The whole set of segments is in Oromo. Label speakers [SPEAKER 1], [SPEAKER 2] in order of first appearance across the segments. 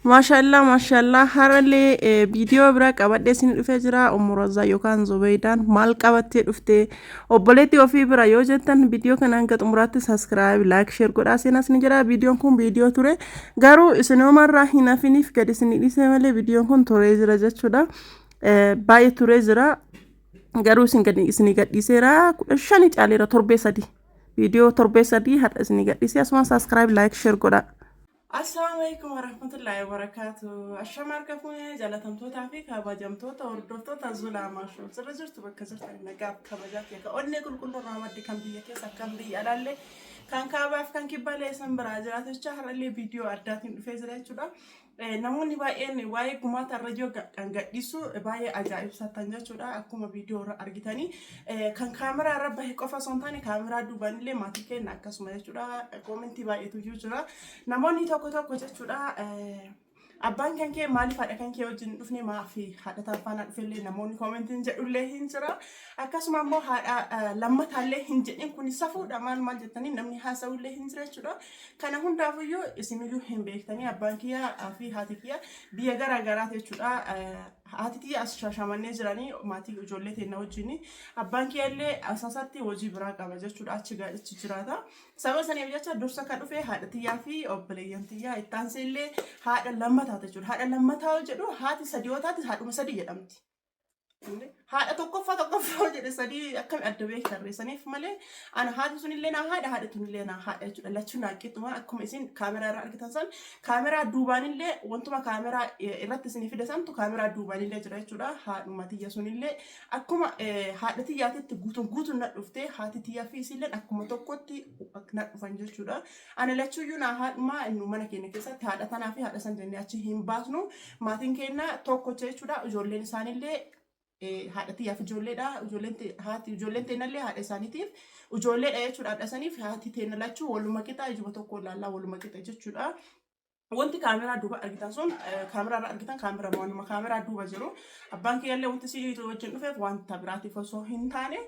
[SPEAKER 1] Maashaallah harallee viidiyoo biraa qabadhee isin dhufee jira umurazaa yookaan Zubeydaan maal qabattee dhufte obboleettii ofii bira yoo jettan viidiyoo kana hanga xumuraatti saskiraayib laayik sheer godhaa seenas ni jira viidiyoon kun viidiyoo ture garuu isinoomarraa hin hafiniif gadi isin dhiisee malee viidiyoon kun turee jira jechuudha baay'ee turee jira garuu isin gadhiiseera 15 caaleera torbee sadii viidiyoo torbee sadii hadha isin gadhiisee asuma saskiraayib laayik sheer godhaa. Assalamualaikum warahmatullahi wabarakatuh. Ashama argafuun jaalatamtootaa fi kabajamtoota hordoftoota Zulaa Maashoo. Sirra jirtu bakka jirtan nagaaf kabajaaf eega. Onnee qulqulluu Raamaddi kan biyya keessa kan biyya alaallee kan kaabaaf kan kibbalee san biraa jiraatachaa harallee viidiyoo addaatiin dhufee jira jechuudha. Namoonni baay'een waa'ee gumaata raajoo kan gadhiisu baay'ee ajaa'ibsatan jechuudha. Akkuma viidiyoo irra argitanii kan kaameraa irra bahe qofa osoo hin taane kaameraa duubaan illee maatii keenya akkasuma jechuudha. Koomentii baay'eetu jira. Namoonni tokko jechuudha. Abbaan kan kee maaliif haadha kan kee wajjin dhufne maafi haadha taaffaanaa dhufellee namoonni koomentiin jedhullee hin jira. Akkasuma immoo haadha lammataallee hin jedhin kun safuudha maal jettanii namni haasa'ullee hin jira jechuudha. Kana hundaafuyyuu isiniyyuu hin beektanii abbaan kiyyaa fi haati kiyyaa biyya garaa garaati jechuudha. Haati kiyya as shaashamannee jiranii maatii ijoollee teenya wajjin abbaan kiyyaallee asaasatti hojii biraa qaba jechuudha achi jiraata. Sababa saniif jecha dursa kan dhufe haadha tiyyaa fi obboleeyyan tiyyaa itti aanseellee haadha lammataa jechuudha. Haadha lammataa jedhu haati sadii yoo taate haadhuma sadii jedhamti. Haadha tokkoffaa jedhe sadii akkam adda beekarre saniif malee ana haati sunillee na haadha tunillee na haadha jechuudha. Lachuun haqqittuma akkuma isin kaameraa irraa argitan san kaameraa duubaanillee wantuma kaameraa irratti isin fidasantu kaameraa duubaanillee jira jechuudha. Haadhuma tiyya sunillee akkuma haadha tiyyaatitti guutuun na dhuftee haati tiyyaa fi isillee akkuma tokkotti na dhufan jechuudha. Ana lachuuyyuu na haadhuma inni mana keenya keessatti haadha tanaa fi haadha san jennee achi hin baasnu maatiin keenya tokko jechuudha. Ijoolleen isaanillee haadha tiyyaaf ijoolleedha. Ijoolleen teenallee haadha isaaniitiif ijoolleedha jechuudha. Haadha saniif haati teena lachuu waluma qixa ijuma tokko ilaallaa waluma qixa jechuudha. Wanti kaameraa duuba argitan sun kaameraa irraa argitan kaameraa waanuma kaameraa duuba jiru abbaan kiyyaallee wanti si wajjin dhufeef wanta biraatiif osoo hin taane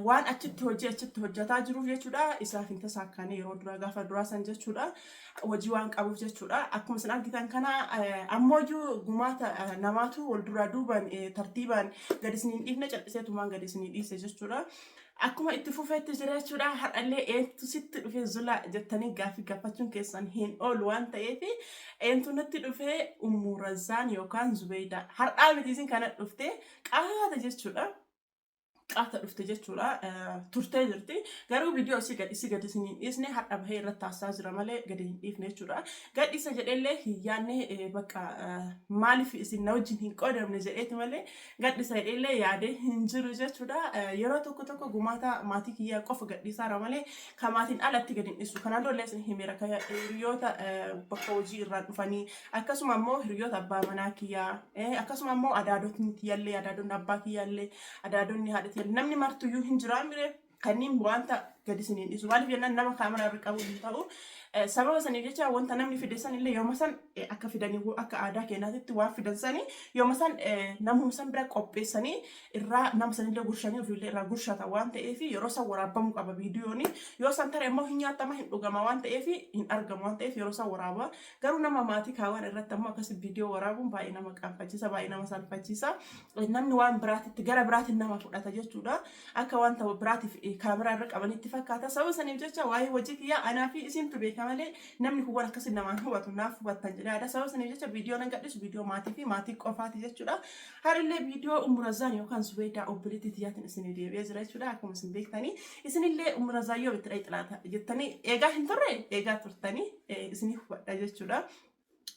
[SPEAKER 1] waan achitti hojjetaa jiruuf jechuudha. Isaaf hin tasaakkaane yeroo duraa gaafa duraa san jechuudha. Hojii waan qabuuf jechuudha. Akkuma isin argitan kana ammooyyuu gumaata namaatu wal duraa duubaan tartiibaan gadi isiniin dhiifne cal'iseetumaan gadi isiniin dhiise jechuudha. Akkuma itti fufeetti jira jechuudha. Har'allee eentu sitti dhufee Zulaa jettanii gaaffii gaafachuun keessan hin oolu waan ta'eef eentu natti dhufee Umurazaan yookaan Zubeydaa har'aa miti isin kana dhuftee qaata jechuudha. Qaata dhufte jechuudha. Turtee jirti. Garuu viidiyoo isii gadi isin hin dhiisne har'a bahee irratti taasisaa jira malee gadi hin dhiifne jechuudha. Gadhiisa jedhellee hin yaadne bakka maaliif isin na wajjin hin qoodamne jedheeti malee gadhiisa jedhellee yaadee hin jiru jechuudha. Yeroo tokko gumaata maatii kiyyaa qofa gadhiisaara malee kan maatiin alatti gadi hin dhiisu. Kanaan dollee isin himeera hiriyoota bakka hojii irraa dhufanii akkasuma immoo hiriyoota abbaa manaa kiyyaa akkasuma immoo adaadotni kiyyaallee adaadonni abbaa kiyyaallee adaadonni haadha namni martuyyuu hin jiraamire kanneen wanta gadi isiniin dhiisu maaliif jennaan nama kaameraa irra qabu hin ta'u. Sababa saniif jecha wanta namni fideessan illee yooma san akka fidanii akka aadaa keenyaatti waan fidansanii yooma san namuma san bira qopheessanii irraa nama sanillee gurshanii ofiillee irraa gurshata waan ta'eef yeroo san waraabamuu qaba viidiyoon yoo san tare immoo hin nyaatama hin dhugama waan ta'eef hin argamu waan ta'eef yeroo san waraaba. Garuu nama maatii kaawwan irratti ammoo akkas viidiyoo waraabuun baay'ee nama qaanfachiisa baay'ee nama salphachiisa. Namni waan biraatitti gara biraatiin nama fudhata jechuudha. Akka wanta biraatiif kaameraa irra qabanitti fakkaata. Sababa saniif jecha waa'ee hojii kiyyaa anaa fi isintu beekama malee namni kun waan akkasii namaan hubatu naaf hubattan jedha. Sababa saniif jecha viidiyoo nan gadhiisu viidiyoo maatii fi maatii qofaati jechuudha. Harallee viidiyoo Umurazaan yookaan Zubeydaa obboleettii tiyyaatiin isin deebi'ee jira jechuudha. Akkuma isin beektanii isinillee Umurazaan yoo itti dhayxalaata jettanii eegaa hin turre eegaa turtanii isinii hubadha jechuudha.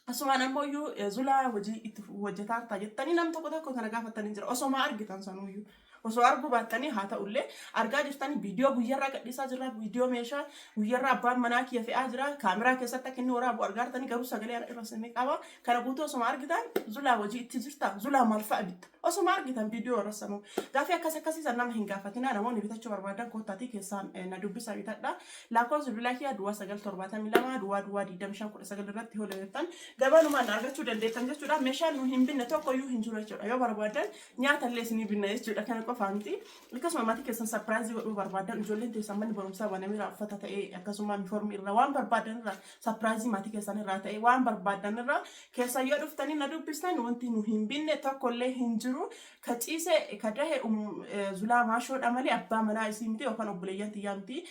[SPEAKER 1] Asumaan ammoo Zulaa hojii itti hojjetaa jettanii nam tokko kana gaafatanii jira. Osoma argitan sanuyyuu osoo arguu baattanii haa ta'ullee argaa jirtanii viidiyoo guyyarraa gadhiisaa jira. Viidiyoo meeshaa guyyarraa abbaan manaa kiyya fe'aa jira. Kaameraa keessatti akka inni waraabu argaartanii garuu sagalee irra sinii qaba. Kana guutuu osoma argitan Zulaa hojii itti jirta. Zulaa maal fa'a bitta? Osoma argitan viidiyoo irra sanuu. Gaaffii akkasiisan nama hin gaafatina. Namoonni bitachuu barbaadan koottaatii keessaan na dubbisa bitadha. Lakkoofsa bilbilaa kiyyaa duwwaa 972 duwwaa 2519 irratti hojjetan gabanumaan argachuu dandeettan jechuudha. Meeshaan nu hin binne tokkoyyuu hin jiru jechuudha. Yoo barbaadan nyaata illee isinii binna jechuudha. Kana qofaa miti akkasuma maatii keessan surprise godhuu barbaadan ijoolleen teessan manni barumsaa banamee uffata ta'ee akkasuma uniform irra waan barbaadan irra surprise maatii keessan irraa ta'ee waan barbaadan irra keessa yoo dhuftanii na dubbistan wanti nu hin binne tokkollee hin jiru ka ciise ka dahe zulaa maashoodha malee abbaa manaa isii miti yookaan obboleeyyan tiyyaa miti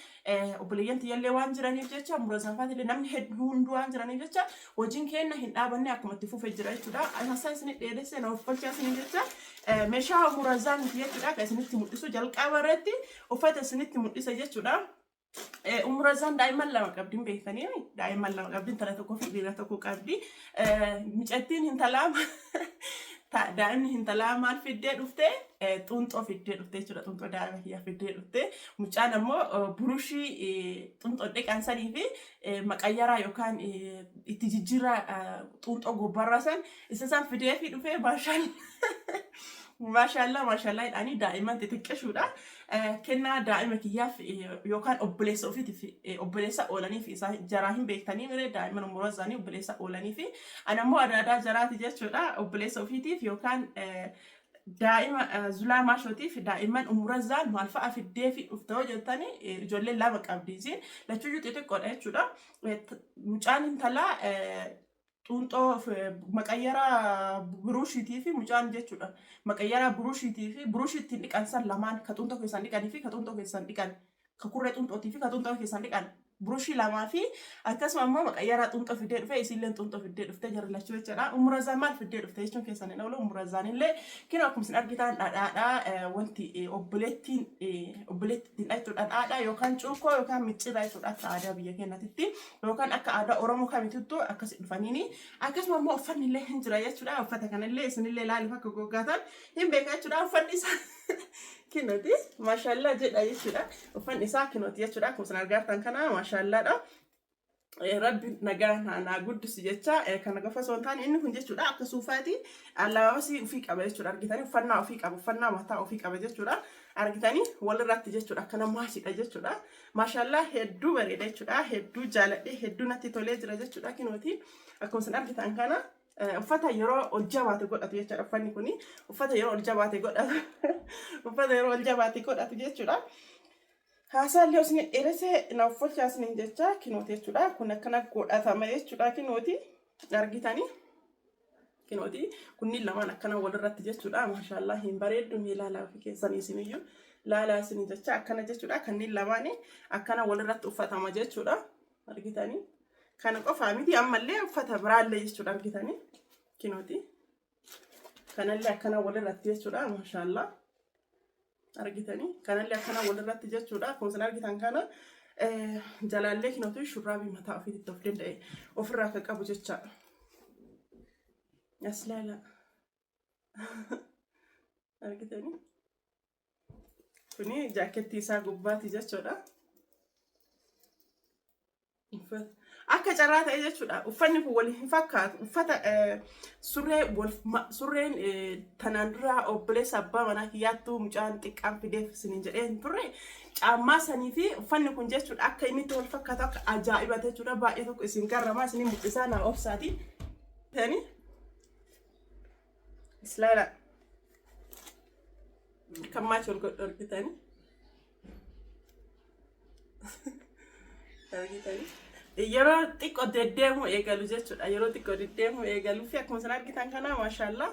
[SPEAKER 1] obboleeyyan tiyyaallee waan jiraniif jecha murasaafaatilee namni hedduu hunduu waan jiraniif jecha hojiin keenya hin dhaabanne akkuma itti fufee jira jechuudha. Haasaa isin dheedessee na uffachaa isin jecha meeshaa murazaan jechuudha kan isinitti mul'isu jalqaba irratti uffata isinitti mul'isa jechuudha. Murazaan daa'imman lama qabdiin beektanii daa'imman lama qabdiin tala tokkoo fi dhiira tokko qabdi. Micattiin hin talaama. Daa'imni hin talaa maal fiddee dhuftee xunxoo fiddee dhuftee jechuudha. Xunxoo daa'ima kiyyaa fiddee dhuftee mucaan ammoo burushii xunxoo dhiqansanii fi maqayyaraa yookaan itti jijjiirraa xunxoo gubbarra san isa san fidee fi dhufee maashaallah jedhanii daa'imman xixiqqeeshuudha. Kennaa daa'ima kiyyaaf yookaan obboleessa ofiitiif obboleessa oolaniif isaa jaraa hin beektanii miree daa'imman umuraa isaanii obboleessa oolaniif ani ammoo aadaa jaraati jechuudha. Obboleessa ofiitiif yookaan daa'ima zulaa maashootiif daa'imman umuraa isaan maal fa'a fiddee fi dhuftoo jettanii ijoolleen lama qabdiisiin lachuyyuu xixiqqoodha jechuudha. Mucaan intalaa xunxoo maqayyaraa burushiitii fi mucaan jechuudha. Maqayyaraa burushiitii fi burushiitti dhiqansan lamaan ka xunxoo keessan dhiqanii fi ka xunxoo keessan dhiqan ka kurree xunxootii fi ka xunxoo keessan dhiqan burushii lamaa fi akkasuma immoo maqayyaraa xunxoo fiddee dhufee isilleen xunxoo fiddee dhuftee jara lachuu jechuudha. Umurazaan maal fiddee dhuftee jechuun keessan hin oolu. Umurazaan illee kina akkuma isin argitan dhadhaadhaa wanti obboleettiin jechuudha. Dhadhaadhaa yookaan cuukkoo yookaan micciraa jechuudha akka aadaa biyya keenyatti yookaan akka aadaa Oromoo kamituttuu akkasi dhufaniini. Akkasuma immoo uffanni illee hin jira jechuudha. Uffata kanallee isinillee ilaaliif akka goggaatan hin beekaa jechuudha. Uffanni isaa kinoti maashaallah jedha jechuudha. Uffanni isaa kinoti jechuudha. Akkuma isin argitan kana maashaalladha. Rabbi nagaa naa guddisi jecha kana gafa osoo hin taane inni kun jechuudha akka suufaati alaabasi ofii qaba jechuudha. Argitanii uffannaa ofii qaba uffannaa mataa ofii qaba jechuudha. Argitanii walirratti jechuudha akkana maashidha jechuudha. Maashaallah hedduu bareeda jechuudha. Hedduu jaaladhe hedduu natti tolee jira jechuudha. Kinoti akkuma isin argitan kana uffata yeroo ol jabaate godhatu jechuudha. Uffanni kuni uffata yeroo ol jabaate godhatu uffata yeroo ol jabaate godhatu jechuudha. Haasaallee osni dheeressee na uffachaa isiniin jecha kinooti jechuudha. Kun akkana godhatama jechuudha. Kinooti argitanii kinooti kunniin lamaan akkana walirratti jechuudha. Maashaallah hin bareeddu mee ilaalaa ofii keessanii isiniyyuu laalaa isinii jecha akkana jechuudha. Kanneen lamaan akkana walirratti uffatama jechuudha. Argitanii kana qofaa miti ammallee uffata biraallee jechuudha. Argitanii kinooti kanallee akkana walirratti jechuudha. Maashaallah argitanii kanallee akkana walirratti jechuudha. Akkuma isin argitan kana jalaallee kinootu shurraabii mataa ofiitti of danda'e ofirraa akka qabu jechaadha. Aslaala argitanii kuni jaakettii isaa gubbaati jechuudha. Akka carraa ta'e jechuudha. Uffanni kun waliin hin fakkaatu. Uffata surreen tanaan dura obboleessa abbaa manaa kiyyaattuu mucaan xiqqaan fideef isiniin jedhee hin turre caammaa sanii fi uffanni kun jechuudha akka inni itti wal fakkaatu akka ajaa'iba jechuudha. Baay'ee tokko isin garramaa isin mul'isaa naa obsaati. Tani islaala kan maachi ol godhu argitanii argitanii. Yeroo xiqqoo deddeemu eegalu jechuudha. Yeroo xiqqoo deddeemu eegalu fi akkuma isin argitan kana maashaallah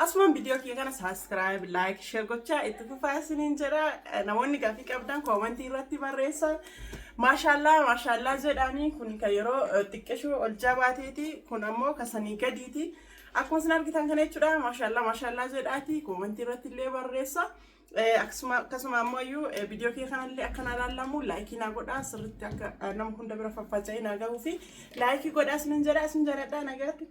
[SPEAKER 1] asumaan viidiyoo kiyya kana subscribe like share gochaa itti fufaa isiniin jedha. Namoonni gaaffii qabdan koomentii irratti barreessaa. Maashaallah jedhanii kun kan yeroo xiqqeeshuu ol jabaateeti kun ammoo kasanii gadiiti. Akkuma isin argitan kana jechuudha. Maashaallah jedhaati koomentii irratti illee barreessaa. Akkasuma ammoo viidiyoo kee kanallee akkana laallamu laayikii naa godhaa sirriitti akka nama hunda bira faffaca'ee naa gahuu fi laayikii godhaa isiniin jedha isin jaalladha nagaatti.